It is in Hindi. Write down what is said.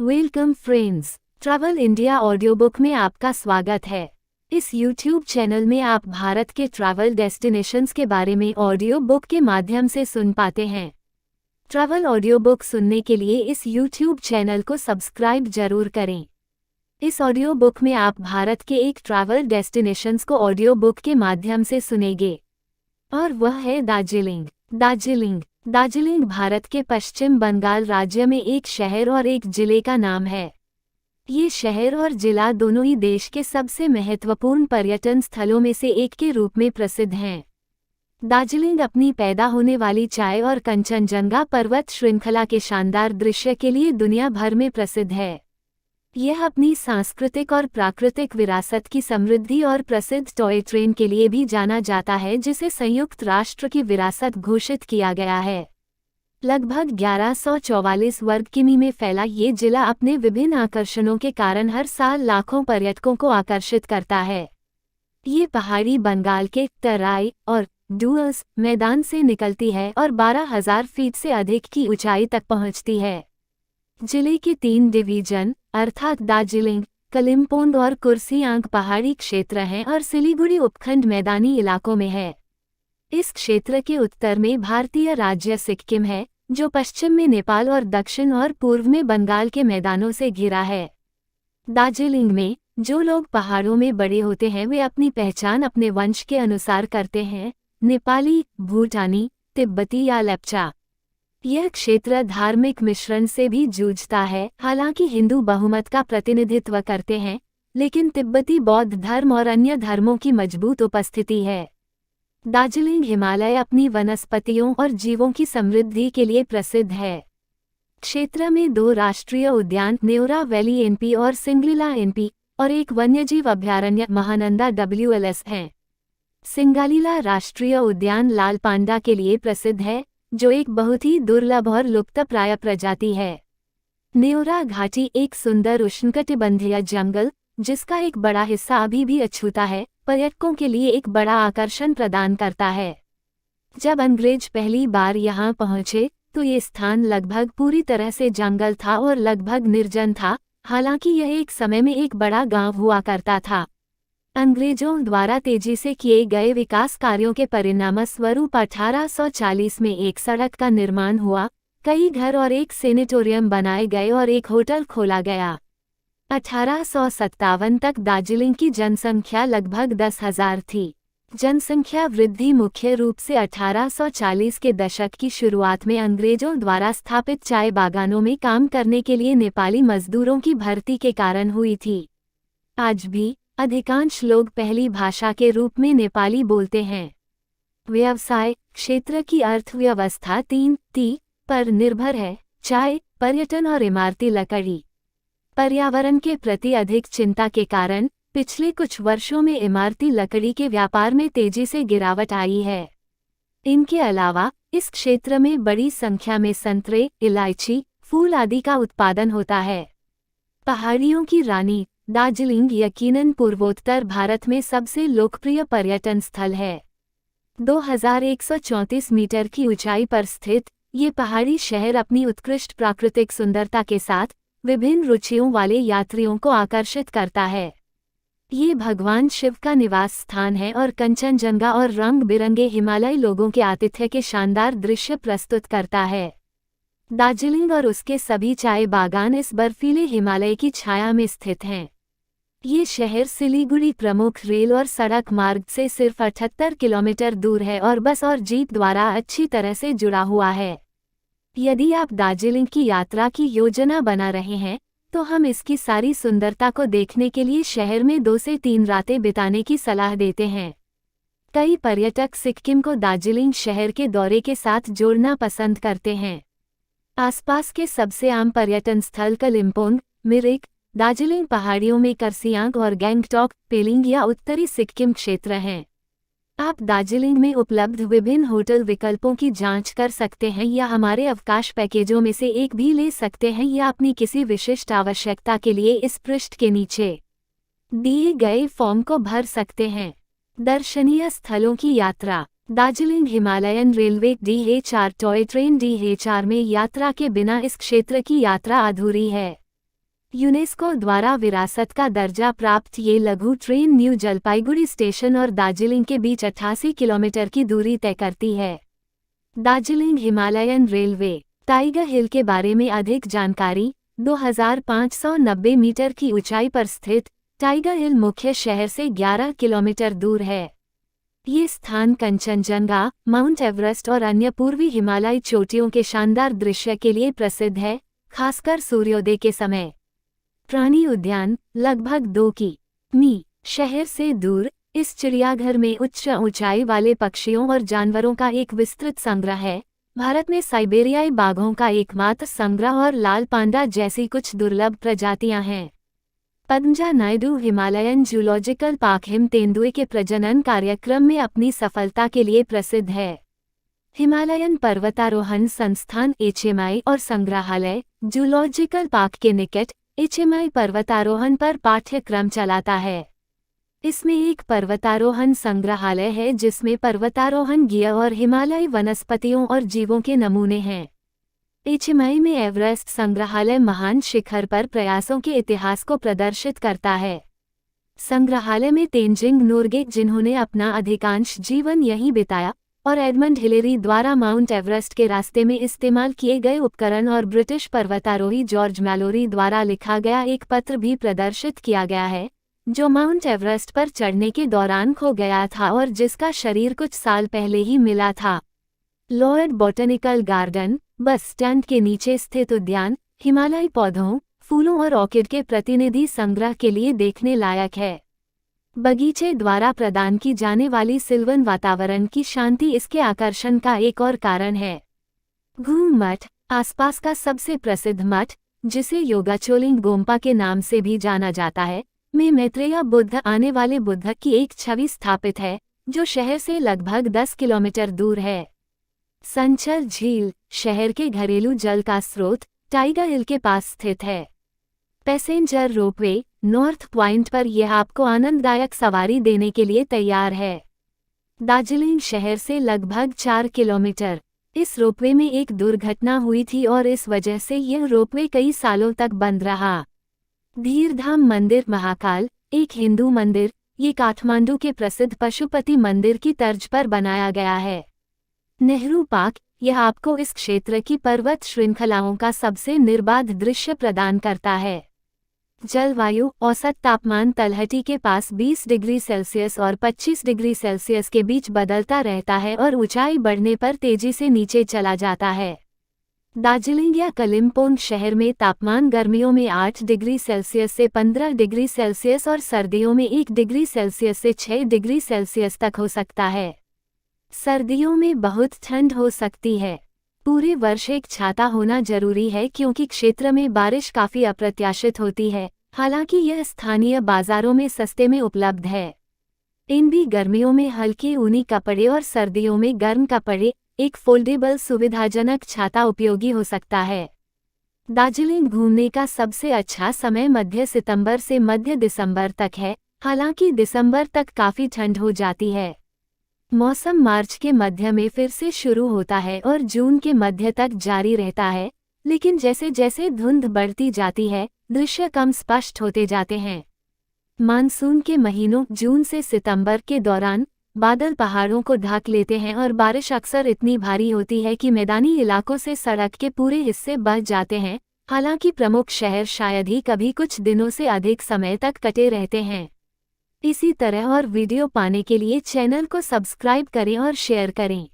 Welcome friends, travel India audio book में आपका स्वागत है। इस यूट्यूब चैनल में आप भारत के ट्रैवल डेस्टिनेशंस के बारे में ऑडियो बुक के माध्यम से सुन पाते हैं। ट्रैवल ऑडियो बुक सुनने के लिए इस यूट्यूब चैनल को सब्सक्राइब जरूर करें। इस ऑडियो बुक में आप भारत के एक ट्रैवल डेस्टिनेशंस को ऑडियो बुक के माध्यम से सुनेंगे और वह है दार्जिलिंग। दार्जिलिंग भारत के पश्चिम बंगाल राज्य में एक शहर और एक जिले का नाम है। ये शहर और जिला दोनों ही देश के सबसे महत्वपूर्ण पर्यटन स्थलों में से एक के रूप में प्रसिद्ध हैं। दार्जिलिंग अपनी पैदा होने वाली चाय और कंचनजंगा पर्वत श्रृंखला के शानदार दृश्य के लिए दुनिया भर में प्रसिद्ध है। यह अपनी सांस्कृतिक और प्राकृतिक विरासत की समृद्धि और प्रसिद्ध टॉय ट्रेन के लिए भी जाना जाता है, जिसे संयुक्त राष्ट्र की विरासत घोषित किया गया है। लगभग 1144 वर्ग किमी में फैला ये जिला अपने विभिन्न आकर्षणों के कारण हर साल लाखों पर्यटकों को आकर्षित करता है। ये पहाड़ी बंगाल के तराई और डुअर्स मैदान से निकलती है और 12,000 फीट से अधिक की ऊंचाई तक पहुंचती है। जिले के 3 डिवीजन अर्थात दार्जिलिंग, कलिम्पोंग और कुर्सियांग पहाड़ी क्षेत्र हैं और सिलीगुड़ी उपखंड मैदानी इलाकों में है। इस क्षेत्र के उत्तर में भारतीय राज्य सिक्किम है, जो पश्चिम में नेपाल और दक्षिण और पूर्व में बंगाल के मैदानों से घिरा है। दार्जिलिंग में जो लोग पहाड़ों में बड़े होते हैं वे अपनी पहचान अपने वंश के अनुसार करते हैं, नेपाली, भूटानी, तिब्बती या लेप्चा। यह क्षेत्र धार्मिक मिश्रण से भी जूझता है। हालांकि हिंदू बहुमत का प्रतिनिधित्व करते हैं, लेकिन तिब्बती बौद्ध धर्म और अन्य धर्मों की मजबूत उपस्थिति है। दार्जिलिंग हिमालय अपनी वनस्पतियों और जीवों की समृद्धि के लिए प्रसिद्ध है। क्षेत्र में 2 राष्ट्रीय उद्यान नेउरा वैली एनपी और सिंगलीला एनपी और एक वन्यजीव अभयारण्य महानंदा WLS हैं। सिंगालीला राष्ट्रीय उद्यान लाल पांडा के लिए प्रसिद्ध है, जो एक बहुत ही दुर्लभ और लुप्तप्राय प्रजाति है। नेउरा घाटी एक सुंदर उष्णकटिबंधीय जंगल, जिसका एक बड़ा हिस्सा अभी भी अछूता है, पर्यटकों के लिए एक बड़ा आकर्षण प्रदान करता है। जब अंग्रेज पहली बार यहाँ पहुँचे तो ये स्थान लगभग पूरी तरह से जंगल था और लगभग निर्जन था। हालांकि यह एक समय में एक बड़ा गांव हुआ करता था। अंग्रेजों द्वारा तेजी से किए गए विकास कार्यों के परिणामस्वरूप 1840 में एक सड़क का निर्माण हुआ, कई घर और एक सेनेटोरियम बनाए गए और एक होटल खोला गया। 1857 तक दार्जिलिंग की जनसंख्या लगभग 10,000 थी। जनसंख्या वृद्धि मुख्य रूप से 1840 के दशक की शुरुआत में अंग्रेजों द्वारा स्थापित चाय बागानों में काम करने के लिए नेपाली मजदूरों की भर्ती के कारण हुई थी। आज भी अधिकांश लोग पहली भाषा के रूप में नेपाली बोलते हैं। व्यवसाय क्षेत्र की अर्थव्यवस्था 3 T पर निर्भर है: चाय, पर्यटन और इमारती लकड़ी। पर्यावरण के प्रति अधिक चिंता के कारण पिछले कुछ वर्षों में इमारती लकड़ी के व्यापार में तेजी से गिरावट आई है। इनके अलावा इस क्षेत्र में बड़ी संख्या में संतरे, इलायची, फूल आदि का उत्पादन होता है। पहाड़ियों की रानी दार्जिलिंग यकीनन पूर्वोत्तर भारत में सबसे लोकप्रिय पर्यटन स्थल है। 2134 मीटर की ऊंचाई पर स्थित ये पहाड़ी शहर अपनी उत्कृष्ट प्राकृतिक सुंदरता के साथ विभिन्न रुचियों वाले यात्रियों को आकर्षित करता है। ये भगवान शिव का निवास स्थान है और कंचनजंगा और रंग बिरंगे हिमालयी लोगों के आतिथ्य के शानदार दृश्य प्रस्तुत करता है। दार्जिलिंग और उसके सभी चाय बागान इस बर्फीले हिमालय की छाया में स्थित हैं। ये शहर सिलीगुड़ी प्रमुख रेल और सड़क मार्ग से सिर्फ 78 किलोमीटर दूर है और बस और जीप द्वारा अच्छी तरह से जुड़ा हुआ है। यदि आप दार्जिलिंग की यात्रा की योजना बना रहे हैं तो हम इसकी सारी सुंदरता को देखने के लिए शहर में 2 से 3 रातें बिताने की सलाह देते हैं। कई पर्यटक सिक्किम को दार्जिलिंग शहर के दौरे के साथ जोड़ना पसंद करते हैं। आसपास के सबसे आम पर्यटन स्थल कलिम्पोंग, मिरिक, दार्जिलिंग पहाड़ियों में कुर्सियांग और गैंगटॉक, पेलिंग या उत्तरी सिक्किम क्षेत्र हैं। आप दार्जिलिंग में उपलब्ध विभिन्न होटल विकल्पों की जांच कर सकते हैं या हमारे अवकाश पैकेजों में से एक भी ले सकते हैं या अपनी किसी विशिष्ट आवश्यकता के लिए इस पृष्ठ के नीचे दिए गए फॉर्म को भर सकते हैं। दर्शनीय स्थलों की यात्रा। Darjeeling Himalayan railway DHR toy train DHR में यात्रा के बिना इस क्षेत्र की यात्रा अधूरी है। यूनेस्को द्वारा विरासत का दर्जा प्राप्त ये लघु ट्रेन न्यू जलपाईगुड़ी स्टेशन और दार्जिलिंग के बीच 88 किलोमीटर की दूरी तय करती है। Darjeeling Himalayan railway. टाइगर हिल के बारे में अधिक जानकारी। 2590 मीटर की ऊंचाई पर स्थित टाइगर हिल मुख्य शहर से 11 किलोमीटर दूर है। ये स्थान कंचनजंगा, माउंट एवरेस्ट और अन्य पूर्वी हिमालयी चोटियों के शानदार दृश्य के लिए प्रसिद्ध है, खासकर सूर्योदय के समय। प्राणी उद्यान। लगभग 2 कि.मी. शहर से दूर, इस चिड़ियाघर में उच्च ऊंचाई वाले पक्षियों और जानवरों का एक विस्तृत संग्रह है। भारत में साइबेरियाई बाघों का एकमात्र संग्रह और लाल पांडा जैसी कुछ दुर्लभ प्रजातियां हैं। Padmaja Naidu Himalayan zoological park him तेंदुए के प्रजनन कार्यक्रम में अपनी सफलता के लिए प्रसिद्ध है। हिमालयन पर्वतारोहण संस्थान HMI और संग्रहालय जूलॉजिकल पार्क के निकट HMI पर्वतारोहण पर पाठ्यक्रम चलाता है। इसमें एक पर्वतारोहण संग्रहालय है जिसमें पर्वतारोहण गियर और हिमालयी वनस्पतियों और जीवों के नमूने हैं। HMI में एवरेस्ट संग्रहालय महान शिखर पर प्रयासों के इतिहास को प्रदर्शित करता है। संग्रहालय में तेंजिंग नोर्गे, जिन्होंने अपना अधिकांश जीवन यहीं बिताया, और एडमंड हिलेरी द्वारा माउंट एवरेस्ट के रास्ते में इस्तेमाल किए गए उपकरण और ब्रिटिश पर्वतारोही जॉर्ज मैलोरी द्वारा लिखा गया एक पत्र भी प्रदर्शित किया गया है, जो माउंट एवरेस्ट पर चढ़ने के दौरान खो गया था और जिसका शरीर कुछ साल पहले ही मिला था। Lord botanical garden. Bus stand के नीचे स्थित उद्यान हिमालयी पौधों, फूलों और ऑर्किड के प्रतिनिधि संग्रह के लिए देखने लायक है। बगीचे द्वारा प्रदान की जाने वाली सिल्वन वातावरण की शांति इसके आकर्षण का एक और कारण है। घूम मठ। आसपास का सबसे प्रसिद्ध मठ, जिसे योगाचोलिंग गोम्पा के नाम से भी जाना जाता है, में मैत्रेय बुद्ध आने वाले बुद्ध की एक छवि स्थापित है, जो शहर से लगभग 10 किलोमीटर दूर है। संचल झील। शहर के घरेलू जल का स्रोत टाइगर हिल के पास स्थित है। Passenger ropeway. नॉर्थ पॉइंट पर यह आपको आनंददायक सवारी देने के लिए तैयार है। दार्जिलिंग शहर से लगभग 4 किलोमीटर। इस रोपवे में एक दुर्घटना हुई थी और इस वजह से यह रोपवे कई सालों तक बंद रहा। धीरधाम मंदिर महाकाल। एक हिंदू मंदिर, ये काठमांडू के प्रसिद्ध पशुपति मंदिर की तर्ज पर बनाया गया है। नेहरू पार्क। यह आपको इस क्षेत्र की पर्वत श्रृंखलाओं का सबसे निर्बाध दृश्य प्रदान करता है। जलवायु। औसत तापमान तलहटी के पास 20 डिग्री सेल्सियस और 25 डिग्री सेल्सियस के बीच बदलता रहता है और ऊंचाई बढ़ने पर तेजी से नीचे चला जाता है। दार्जिलिंग या कलिम्पोंग शहर में तापमान गर्मियों में 8 डिग्री सेल्सियस से 15 डिग्री सेल्सियस और सर्दियों में 1 डिग्री सेल्सियस से 6 डिग्री सेल्सियस तक हो सकता है। सर्दियों में बहुत ठंड हो सकती है। पूरे वर्ष एक छाता होना जरूरी है क्योंकि क्षेत्र में बारिश काफी अप्रत्याशित होती है, हालांकि यह स्थानीय बाजारों में सस्ते में उपलब्ध है। इन भी गर्मियों में हल्के ऊनी कपड़े और सर्दियों में गर्म कपड़े, एक फोल्डेबल सुविधाजनक छाता उपयोगी हो सकता है। दार्जिलिंग घूमने का सबसे अच्छा समय मध्य सितंबर से मध्य दिसंबर तक है, हालांकि दिसंबर तक काफी ठंड हो जाती है। मौसम मार्च के मध्य में फिर से शुरू होता है और जून के मध्य तक जारी रहता है, लेकिन जैसे जैसे धुंध बढ़ती जाती है, दृश्य कम स्पष्ट होते जाते हैं। मानसून के महीनों जून से सितंबर के दौरान बादल पहाड़ों को ढक लेते हैं और बारिश अक्सर इतनी भारी होती है कि मैदानी इलाकों से सड़क के पूरे हिस्से बह जाते हैं, हालांकि प्रमुख शहर शायद ही कभी कुछ दिनों से अधिक समय तक कटे रहते हैं। इसी तरह और वीडियो पाने के लिए चैनल को सब्सक्राइब करें और शेयर करें।